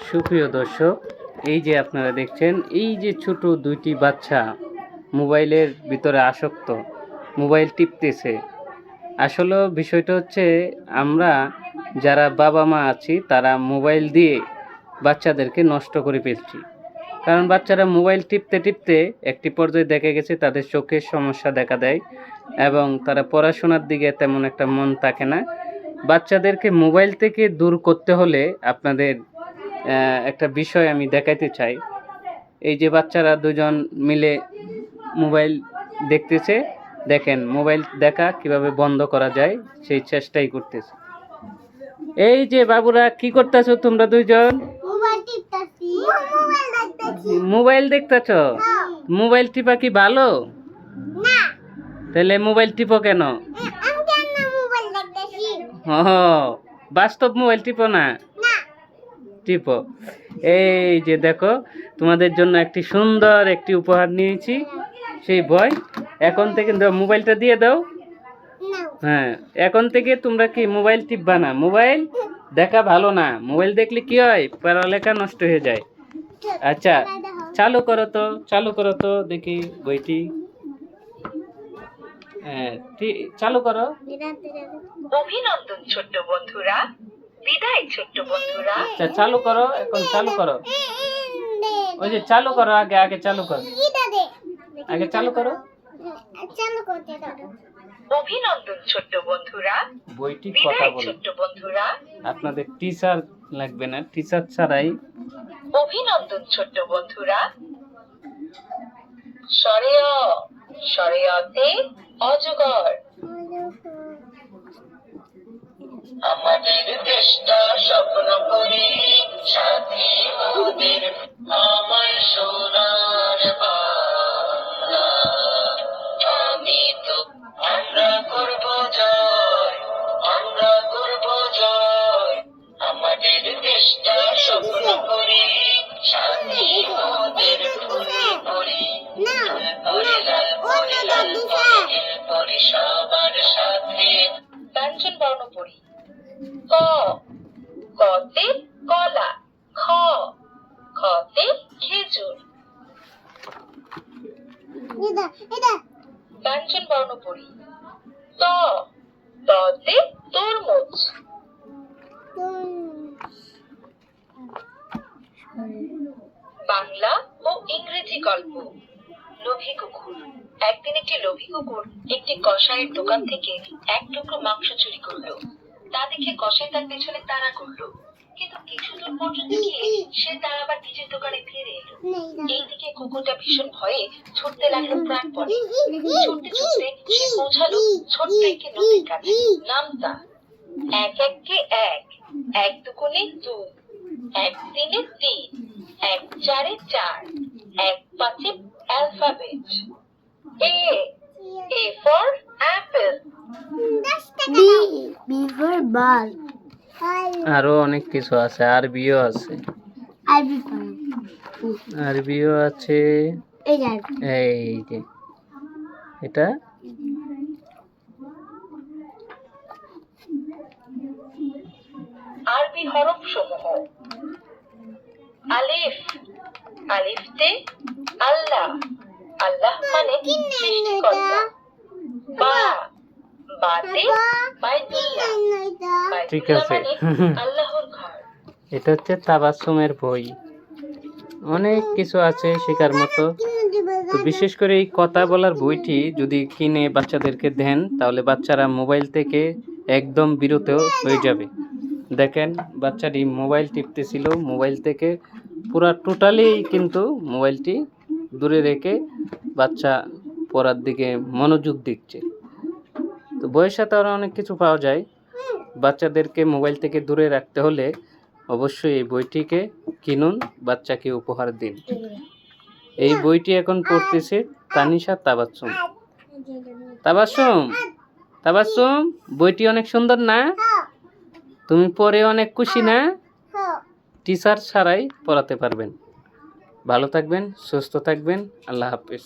সুপ্রিয় দর্শক, এই যে আপনারা দেখছেন, এই যে ছোট দুইটি বাচ্চা মোবাইলের ভিতরে আসক্ত, মোবাইল টিপতেছে। আসলে বিষয়টা হচ্ছে, আমরা যারা বাবা মা আছি তারা মোবাইল দিয়ে বাচ্চাদেরকে নষ্ট করে ফেলছি। কারণ বাচ্চারা মোবাইল টিপতে টিপতে একটি পর্যায়ে দেখা গেছে তাদের চোখের সমস্যা দেখা দেয় এবং তারা পড়াশোনার দিকে তেমন একটা মন থাকে না। বাচ্চাদেরকে মোবাইল থেকে দূর করতে হলে আপনাদের একটা বিষয় আমি দেখাইতে চাই। এই যে বাচ্চারা দুজন মিলে মোবাইল দেখতেছে, দেখেন মোবাইল দেখা কিভাবে বন্ধ করা যায় সেই চেষ্টাই করতেছে। এই যে বাবুরা, কি করতেছো তোমরা দুইজন? মোবাইল দেখতেছ? মোবাইল টিপা কি ভালো? তাহলে মোবাইল টিপো কেন? বাস্তব মোবাইল টিপো না, টিপো। এই যে দেখো, তোমাদের জন্য একটি সুন্দর একটি উপহার নিয়েছি, সেই বই। এখন থেকে মোবাইলটা দিয়ে দাও। হ্যাঁ, এখন থেকে তোমরা কি মোবাইল টিপবা না, মোবাইল দেখা ভালো না। মোবাইল দেখলে কি হয়, পড়ালেখা নষ্ট হয়ে যায়। আচ্ছা, চালু করো তো দেখি বইটি। হ্যাঁ, চালু করো। অভিনন্দন ছোট্ট বন্ধুরা, বিদায় ছোট্ট বন্ধুরা। আচ্ছা, চালু করো, এখন চালু করো। ওই যে চালু করো, আগে চালু করো, আগে চালু করো। অভিনন্দন ছোট্ট বন্ধুরা, বইটি কথা বলে। ছোট্ট বন্ধুরা, আপনাদের টিচার লাগবে না, টিচার ছাড়াই। অভিনন্দন ছোট্ট বন্ধুরা। সরেয়, সরেয়তে অজগর। আমাদের দেশটা স্বপ্ন করি, সাথী ওদের আমার সোনার বাংলা। আমি তো, আমরা করব জয়, আমরা করব জয়। আমাদের দেশটা স্বপ্ন করি, সাথী ওদের ফুলে পড়ি, পড়ি লাল পড়ি লাল পড়ি পড়ি সবার সাথে। ব্যঞ্জন বর্ণ পড়ি। ক, কতে কলা। খ, খতে খেজুর। ব্যঞ্জন বর্ণ পড়ি। ত, ততে তরমুজ। বাংলা ও ইংরেজি গল্প। লোভী কুকুর। একদিন একটি লোভী কুকুর একটি কসাইয়ের দোকান থেকে এক টুকরো মাংস চুরি করলো। তা দেখে কসাই তার পেছনে তাড়া করলো, কিন্তু কিছু দূর পর্যন্ত গিয়ে সে তার আবার নিজের দোকানে ফিরে এলো। এইদিকে কুকুরটা ভীষণ ভয়ে ছুটতে লাগলো প্রাণপণে। ছুটতে ছুটতে সে পৌঁছালো ছোট্ট একটি নদীর কাছে। নাম তার এক একে এক, এক দুগুণে দুই, এক তিনে তিন, এক চারে চার, এক পাঁচে alphabet. A for apple. B for ball. আরো অনেক কিছু আছে, আরবিও আছে, আরবিও আছে। এই যে এটা আরবি হরফ সমূহ। আলিফ, আলিফতে আল্লাহ, আল্লাহ মানে সৃষ্টিকর্তা। বা, বাতে বাইতুল্লাহ, ঠিক বাইতুল্লাহ আছে। মানে আল্লাহর ঘর। এটা হচ্ছে তাবাসসুমের বই, অনেক কিছু আছে শেখার মতো। তো বিশেষ করে এই কথা বলার বইটি যদি কিনে বাচ্চাদেরকে দেন, তাহলে বাচ্চারা মোবাইল থেকে একদম বিরত হয়ে যাবে। দেখেন, বাচ্চাটি মোবাইল টিপতেছিল, মোবাইল থেকে পুরা টোটালি কিন্তু মোবাইলটি দূরে রেখে বাচ্চা পড়ার দিকে মনোযোগ দিচ্ছে। তো বইয়ের সাথে আরও অনেক কিছু পাওয়া যায়। বাচ্চাদেরকে মোবাইল থেকে দূরে রাখতে হলে অবশ্যই এই বইটিকে কিনুন, বাচ্চাকে উপহার দিন। এই বইটি এখন পড়তেছে তানিশা তাবাসসুম। তাবাসসুম, তাবাসসুম, বইটি অনেক সুন্দর না? তুমি পড়ে অনেক খুশি না? টিচার ছাড়াই পড়াতে পারবেন। ভালো থাকবেন, সুস্থ থাকবেন। আল্লাহ হাফেজ।